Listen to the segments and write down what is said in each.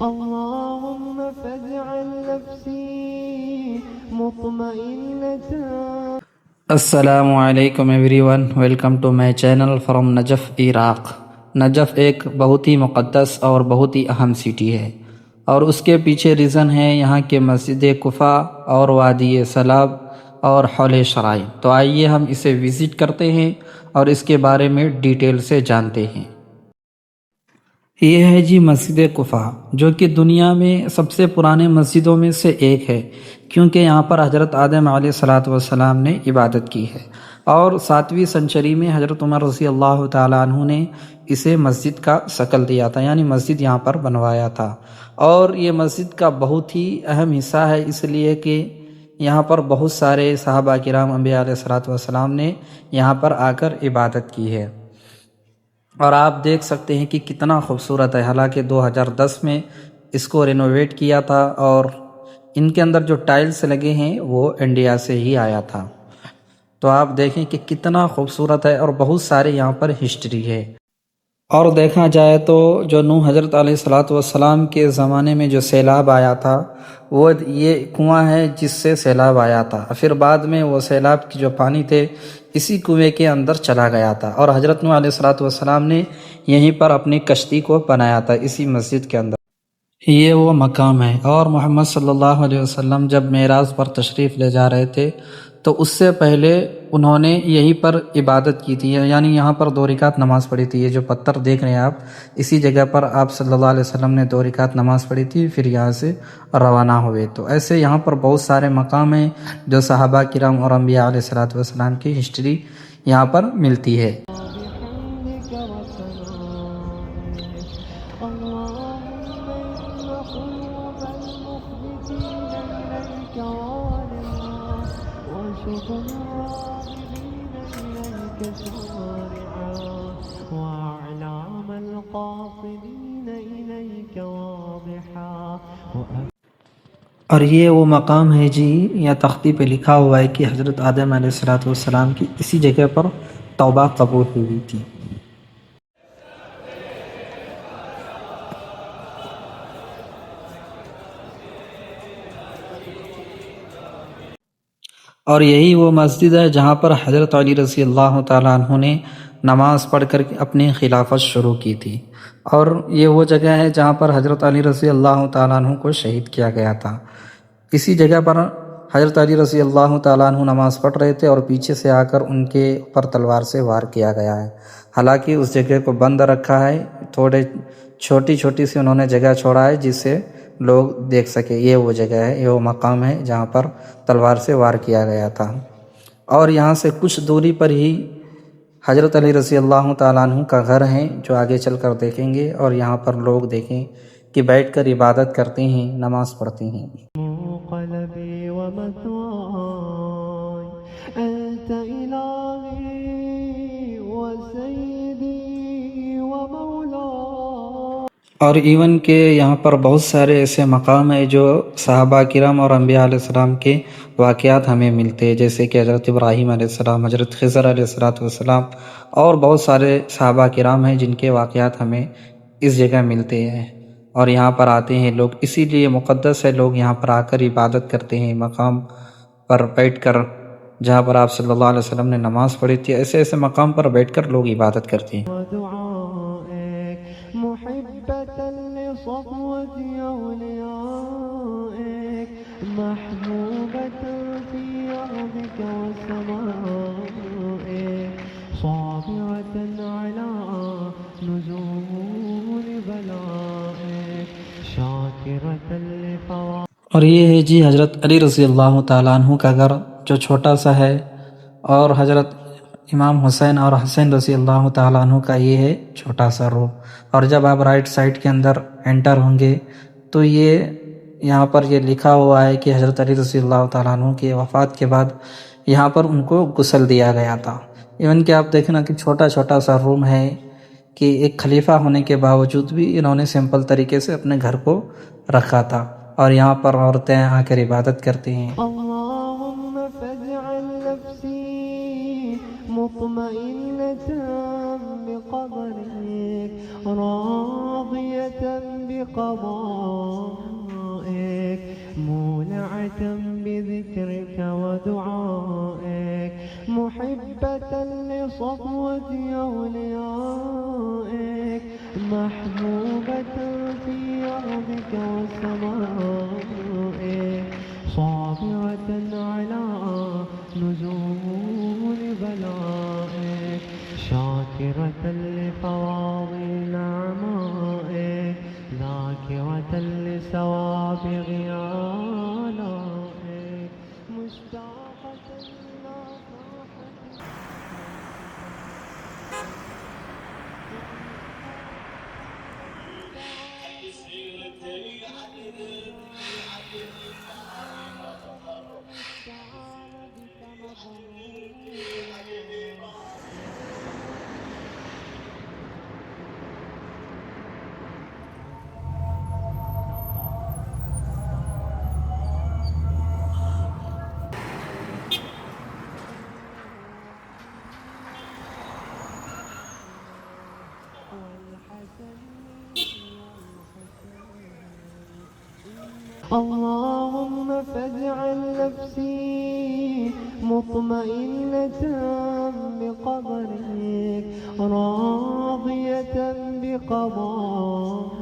اللهم فاجعل نفسي مطمئنة. السلام علیکم everyone, welcome to my channel from Najaf Iraq. Najaf ایک بہت ہی مقدس اور بہت ہی اہم سٹی ہے، اور اس کے پیچھے ریزن ہے یہاں کے مسجد قفا اور وادی سلاب اور حول شرائع۔ تو آئیے ہم اسے وزٹ کرتے ہیں اور اس کے بارے میں ڈیٹیل سے جانتے ہیں۔ یہ ہے جی مسجد قفا، جو کہ دنیا میں سب سے پرانے مسجدوں میں سے ایک ہے، کیونکہ یہاں پر حضرت آدم علیہ السلام نے عبادت کی ہے، اور 7ویں سنچری میں حضرت عمر رضی اللہ تعالیٰ عنہ نے اسے مسجد کا شکل دیا تھا، یعنی مسجد یہاں پر بنوایا تھا۔ اور یہ مسجد کا بہت ہی اہم حصہ ہے، اس لیے کہ یہاں پر بہت سارے صحابہ کرام انبیاء علیہ السلام نے یہاں پر آ کر عبادت کی ہے۔ اور آپ دیکھ سکتے ہیں کہ کتنا خوبصورت ہے، حالانکہ 2010 میں اس کو رینوویٹ کیا تھا، اور ان کے اندر جو ٹائلز لگے ہیں وہ انڈیا سے ہی آیا تھا۔ تو آپ دیکھیں کہ کتنا خوبصورت ہے، اور بہت سارے یہاں پر ہسٹری ہے۔ اور دیکھا جائے تو جو نوح حضرت علیہ السلام کے زمانے میں جو سیلاب آیا تھا، وہ یہ کنواں ہے جس سے سیلاب آیا تھا، پھر بعد میں وہ سیلاب کی جو پانی تھے اسی کنویں کے اندر چلا گیا تھا، اور حضرت نوح علیہ السلام نے یہیں پر اپنی کشتی کو بنایا تھا، اسی مسجد کے اندر۔ یہ وہ مقام ہے، اور محمد صلی اللہ علیہ وسلم جب معراج پر تشریف لے جا رہے تھے تو اس سے پہلے انہوں نے یہیں پر عبادت کی تھی، یعنی یہاں پر 2 رکعت نماز پڑھی تھی۔ یہ جو پتھر دیکھ رہے ہیں آپ، اسی جگہ پر آپ صلی اللہ علیہ وسلم نے 2 رکعت نماز پڑھی تھی، پھر یہاں سے روانہ ہوئے۔ تو ایسے یہاں پر بہت سارے مقام ہیں جو صحابہ کرام اور انبیاء علیہ السلام کی ہسٹری یہاں پر ملتی ہے۔ اور یہ وہ مقام ہے جی، یا تختی پہ لکھا ہوا ہے کہ حضرت آدم علیہ السلام کی اسی جگہ پر توبہ قبول ہوئی تھی۔ اور یہی وہ مسجد ہے جہاں پر حضرت علی رضی اللہ تعالیٰ عنہ نے نماز پڑھ کر اپنی خلافت شروع کی تھی، اور یہ وہ جگہ ہے جہاں پر حضرت علی رضی اللہ تعالیٰ عنہ کو شہید کیا گیا تھا۔ اسی جگہ پر حضرت علی رضی اللہ تعالیٰ عنہ نماز پڑھ رہے تھے، اور پیچھے سے آ کر ان کے اوپر تلوار سے وار کیا گیا ہے۔ حالانکہ اس جگہ کو بند رکھا ہے، تھوڑے چھوٹی سی انہوں نے جگہ چھوڑا ہے جس سے لوگ دیکھ سکے۔ یہ وہ جگہ ہے، یہ وہ مقام ہے جہاں پر تلوار سے وار کیا گیا تھا۔ اور یہاں سے کچھ دوری پر ہی حضرت علی رضی اللہ تعالیٰ عنہ کا گھر ہے، جو آگے چل کر دیکھیں گے، اور یہاں پر لوگ دیکھیں کہ بیٹھ کر عبادت کرتے ہیں، نماز پڑھتے ہیں۔ قلبي ومثواي أنت إلهي وسيدي ومولاي۔ اور ایون کہ یہاں پر بہت سارے ایسے مقام ہیں جو صحابہ کرام اور انبیاء علیہ السلام کے واقعات ہمیں ملتے ہیں، جیسے کہ حضرت ابراہیم علیہ السلام، حضرت خضر علیہ السلام، اور بہت سارے صحابہ کرام ہیں جن کے واقعات ہمیں اس جگہ ملتے ہیں، اور یہاں پر آتے ہیں لوگ، اسی لیے مقدس ہے، لوگ یہاں پر آ کر عبادت کرتے ہیں، مقام پر بیٹھ کر جہاں پر آپ صلی اللہ علیہ وسلم نے نماز پڑھی تھی، ایسے ایسے مقام پر بیٹھ کر لوگ عبادت کرتے ہیں۔ محبة لصفوة أوليائك، محبوبة في أرضك وسمائك، صابرة على نزول بلائك، شاكرة لفوائدك۔ اور یہ ہے جی حضرت علی رضی اللہ تعالیٰ عنہ کا گھر، جو چھوٹا سا ہے، اور حضرت امام حسین اور حسین رضی اللہ تعالیٰ عنہ کا یہ ہے چھوٹا سا روم۔ اور جب آپ رائٹ سائڈ کے اندر انٹر ہوں گے تو یہ یہاں پر یہ لکھا ہوا ہے کہ حضرت علی رضی اللہ تعالیٰ عنہ کی وفات کے بعد یہاں پر ان کو غسل دیا گیا تھا۔ ایون کہ آپ دیکھنا کہ چھوٹا سا روم ہے، کہ ایک خلیفہ ہونے کے باوجود بھی انہوں نے سمپل طریقے سے اپنے گھر کو رکھا تھا، اور یہاں پر عورتیں آ کر عبادت کرتی ہیں۔ اللهم فاجعل نفسي مطمئنة بقدرك راضية بقضائك مولعة بذكرك ودعائك محبة لصفوة أوليائك محبوبة في أرضك وسمائك صابرة على نزول بلائك شاكرة لفواضل نعمائك ذاكرة لسوابغ آلائك مشتاقة إلى فرحتك اللهم فاجعل نفسي مطمئنة بقدرك راضية بقضائك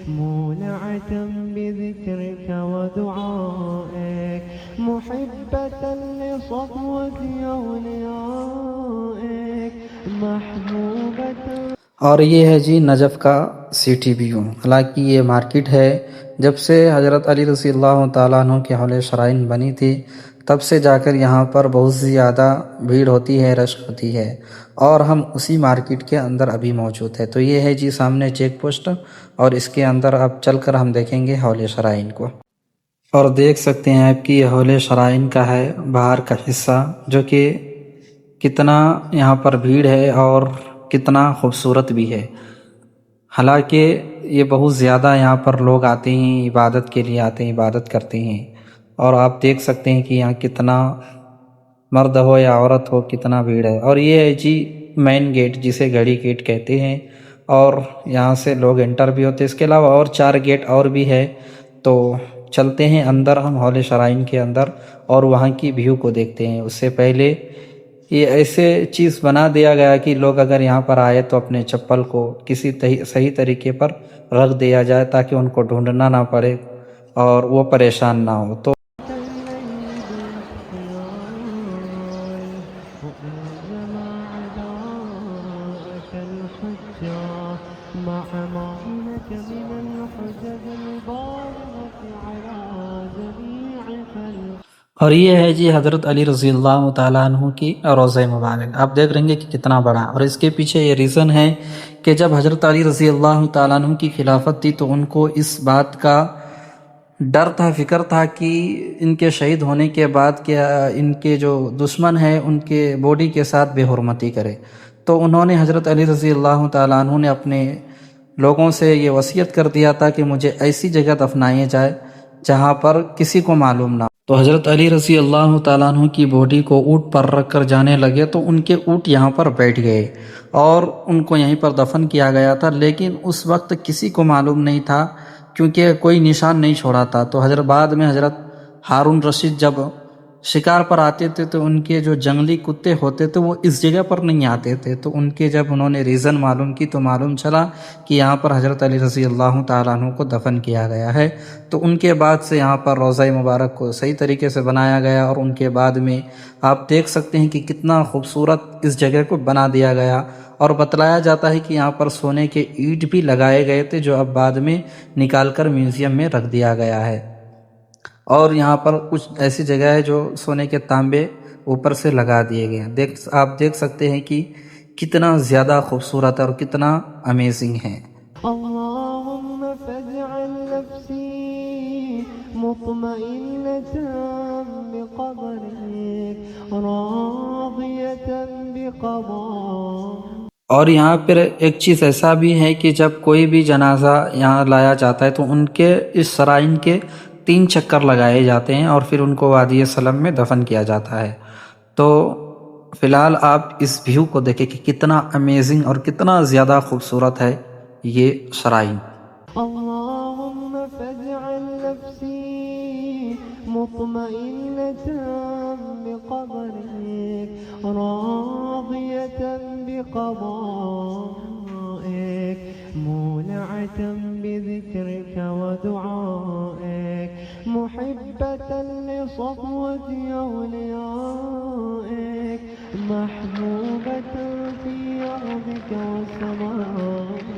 مولعة بذكرك ودعائك محبة لصفوة أوليائك محبوبة. اور یہ ہے جی نجف کا سٹی ویو. حالانکہ یہ مارکیٹ ہے، جب سے حضرت علی رضی اللہ تعالیٰ عنہ کے حول شرائن بنی تھی تب سے جا کر یہاں پر بہت زیادہ بھیڑ ہوتی ہے، رش ہوتی ہے، اور ہم اسی مارکیٹ کے اندر ابھی موجود ہے. تو یہ ہے جی سامنے چیک پوسٹ، اور اس کے اندر اب چل کر ہم دیکھیں گے حول شرائن کو. اور دیکھ سکتے ہیں آپ کی یہ حول شرائن کا ہے باہر کا حصہ، جو کہ کتنا یہاں پر بھیڑ ہے اور کتنا خوبصورت بھی ہے. حالانکہ یہ بہت زیادہ یہاں پر لوگ آتے ہیں، عبادت کے لیے آتے ہیں، عبادت کرتے ہیں. اور آپ دیکھ سکتے ہیں کہ یہاں کتنا مرد ہو یا عورت ہو کتنا بھیڑ ہے. اور یہ ہے جی مین گیٹ، جسے گھڑی گیٹ کہتے ہیں، اور یہاں سے لوگ انٹر بھی ہوتے ہیں. اس کے علاوہ اور 4 گیٹ اور بھی ہے. تو چلتے ہیں اندر ہم حول شرائن کے اندر اور وہاں کی ویو کو دیکھتے ہیں. اس سے پہلے یہ ایسے چیز بنا دیا گیا کہ لوگ اگر یہاں پر آئے تو اپنے چپل کو کسی صحیح طریقے پر رکھ دیا جائے تاکہ ان کو ڈھونڈنا نہ پڑے اور وہ پریشان نہ ہو. تو اور یہ ہے جی حضرت علی رضی اللہ تعالیٰ عنہ کی روضہ مبارک. آپ دیکھ رہیں گے کہ کتنا بڑا. اور اس کے پیچھے یہ ریزن ہے کہ جب حضرت علی رضی اللہ تعالیٰ عنہ کی خلافت تھی تو ان کو اس بات کا ڈر تھا، فکر تھا کہ ان کے شہید ہونے کے بعد کیا ان کے جو دشمن ہیں ان کے باڈی کے ساتھ بے حرمتی کرے. تو انہوں نے حضرت علی رضی اللہ تعالیٰ عنہ نے اپنے لوگوں سے یہ وصیت کر دیا تھا کہ مجھے ایسی جگہ دفنائے جائے جہاں پر کسی کو معلوم نہ. تو حضرت علی رضی اللہ تعالیٰ عنہ کی باڈی کو اونٹ پر رکھ کر جانے لگے تو ان کے اونٹ یہاں پر بیٹھ گئے اور ان کو یہیں پر دفن کیا گیا تھا. لیکن اس وقت کسی کو معلوم نہیں تھا کیونکہ کوئی نشان نہیں چھوڑا تھا. تو بعد میں حضرت ہارون رشید جب شکار پر آتے تھے تو ان کے جو جنگلی کتے ہوتے تھے وہ اس جگہ پر نہیں آتے تھے. تو ان کے جب انہوں نے ریزن معلوم کی تو معلوم چلا کہ یہاں پر حضرت علی رضی اللہ تعالیٰ عنہ کو دفن کیا گیا ہے. تو ان کے بعد سے یہاں پر روضہ مبارک کو صحیح طریقے سے بنایا گیا. اور ان کے بعد میں آپ دیکھ سکتے ہیں کہ کتنا خوبصورت اس جگہ کو بنا دیا گیا. اور بتلایا جاتا ہے کہ یہاں پر سونے کے اینٹ بھی لگائے گئے تھے جو اب بعد میں نکال کر میوزیم میں رکھ دیا گیا ہے. اور یہاں پر کچھ ایسی جگہ ہے جو سونے کے تانبے اوپر سے لگا دیے گئے ہیں. آپ دیکھ سکتے ہیں کہ کتنا زیادہ خوبصورت اور کتنا امیزنگ ہے. اللهم فاجعل نفسي مطمئنة بقدرك راضية بقضائك. اور یہاں پر ایک چیز ایسا بھی ہے کہ جب کوئی بھی جنازہ یہاں لایا جاتا ہے تو ان کے اس شرائن کے 3 چکر لگائے جاتے ہیں اور پھر ان کو وادی سلم میں دفن کیا جاتا ہے. تو فی الحال آپ اس ویو کو دیکھیں کہ کتنا امیزنگ اور کتنا زیادہ خوبصورت ہے یہ شرائن. اللهم فاجعل نفسي مطمئنة بقدرك راضية بقضائك مولعة بذكرك ودعائك محبة لصفوة أوليائك محبوبة في أرضك وسمائك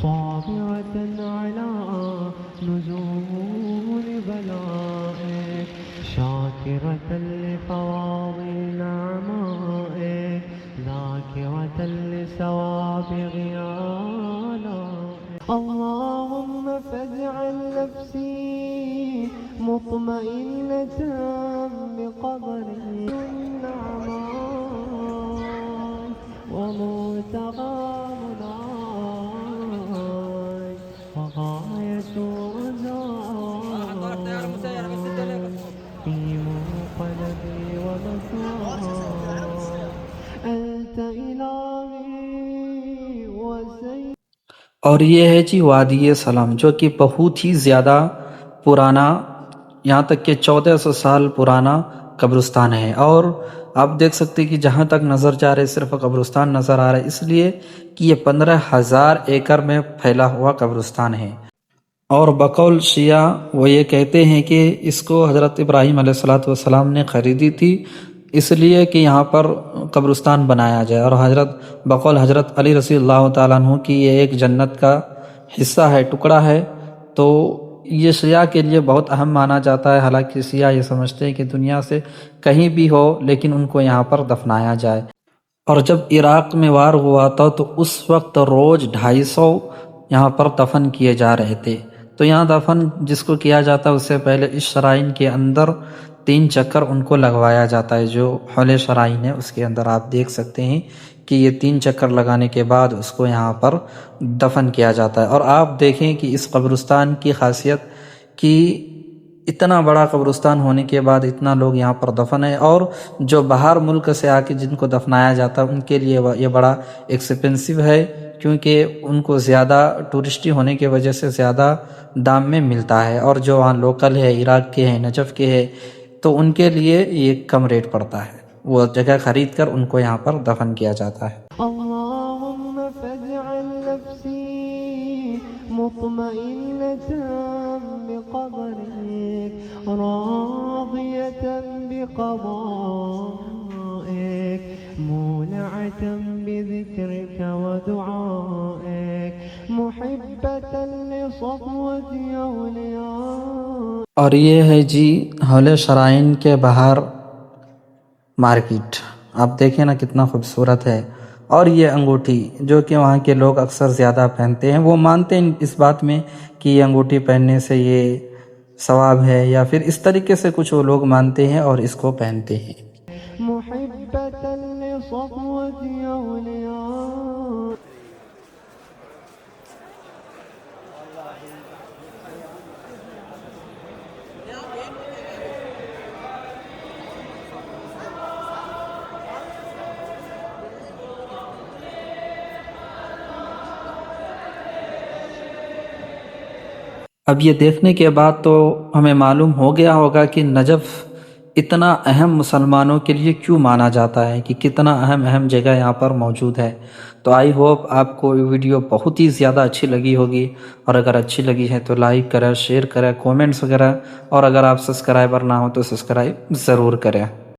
صابرة على نزول بلائك شاكرة لفواضل نعمائك ذاكرة لسوابغ آلائك اللهم فاجعل نفسي مطمئنة بقدرك النعماء ومنتهى مناي وغاية رجائي في منقلبي ومثواي أنت إلهي وسيدي. اور یہ ہے جی وادی سلام، جو کہ بہت ہی زیادہ پرانا، یہاں تک کہ 1400 سال پرانا قبرستان ہے، اور آپ دیکھ سکتے کہ جہاں تک نظر جا رہے صرف قبرستان نظر آ رہا ہے، اس لیے کہ یہ 15,000 ایکڑ میں پھیلا ہوا قبرستان ہے۔ اور بقول شیعہ وہ یہ کہتے ہیں کہ اس کو حضرت ابراہیم علیہ السلام نے خریدی تھی اس لیے کہ یہاں پر قبرستان بنایا جائے، اور بقول حضرت علی رضی اللہ تعالیٰ عنہ کی یہ ایک جنت کا حصہ ہے، ٹکڑا ہے، تو یہ شیعہ کے لیے بہت اہم مانا جاتا ہے۔ حالانکہ شیعہ یہ سمجھتے ہیں کہ دنیا سے کہیں بھی ہو لیکن ان کو یہاں پر دفنایا جائے۔ اور جب عراق میں وار ہوا تھا تو اس وقت روز 250 یہاں پر دفن کیے جا رہے تھے، تو یہاں دفن جس کو کیا جاتا ہے اس سے پہلے اس شرائن کے اندر 3 چکر ان کو لگوایا جاتا ہے، جو حول شرائن ہے اس کے اندر آپ دیکھ سکتے ہیں کہ یہ 3 چکر لگانے کے بعد اس کو یہاں پر دفن کیا جاتا ہے۔ اور آپ دیکھیں کہ اس قبرستان کی خاصیت کہ اتنا بڑا قبرستان ہونے کے بعد اتنا لوگ یہاں پر دفن ہے، اور جو باہر ملک سے آ کے جن کو دفنایا جاتا ہے ان کے لیے یہ بڑا ایکسپینسو ہے، کیونکہ ان کو زیادہ ٹورسٹی ہونے کی وجہ سے زیادہ دام میں ملتا ہے، اور جو وہاں لوکل ہے، عراق کے ہیں، نجف کے ہے، تو ان کے لیے یہ کم ریٹ پڑتا ہے، وہ جگہ خرید کر ان کو یہاں پر دفن کیا جاتا ہے۔ اللهم فاجعل نفسي مطمئنة بقدرك راضية بقضائك مولعة بذكرك ودعائك محبة لصفوة أوليائك۔ اور یہ ہے جی حول شرائن کے باہر مارکیٹ، آپ دیکھیں نا کتنا خوبصورت ہے۔ اور یہ انگوٹھی جو کہ وہاں کے لوگ اکثر زیادہ پہنتے ہیں، وہ مانتے ہیں اس بات میں کہ یہ انگوٹھی پہننے سے یہ ثواب ہے، یا پھر اس طریقے سے کچھ وہ لوگ مانتے ہیں اور اس کو پہنتے ہیں۔ محبة لصفوة أوليائك۔ اب یہ دیکھنے کے بعد تو ہمیں معلوم ہو گیا ہوگا کہ نجف اتنا اہم مسلمانوں کے لیے کیوں مانا جاتا ہے، کہ کتنا اہم جگہ یہاں پر موجود ہے۔ تو آئی ہوپ آپ کو یہ ویڈیو بہت ہی زیادہ اچھی لگی ہوگی، اور اگر اچھی لگی ہے تو لائک کریں، شیئر کریں، کومنٹس وغیرہ، اور اگر آپ سبسکرائبر نہ ہو تو سبسکرائب ضرور کریں۔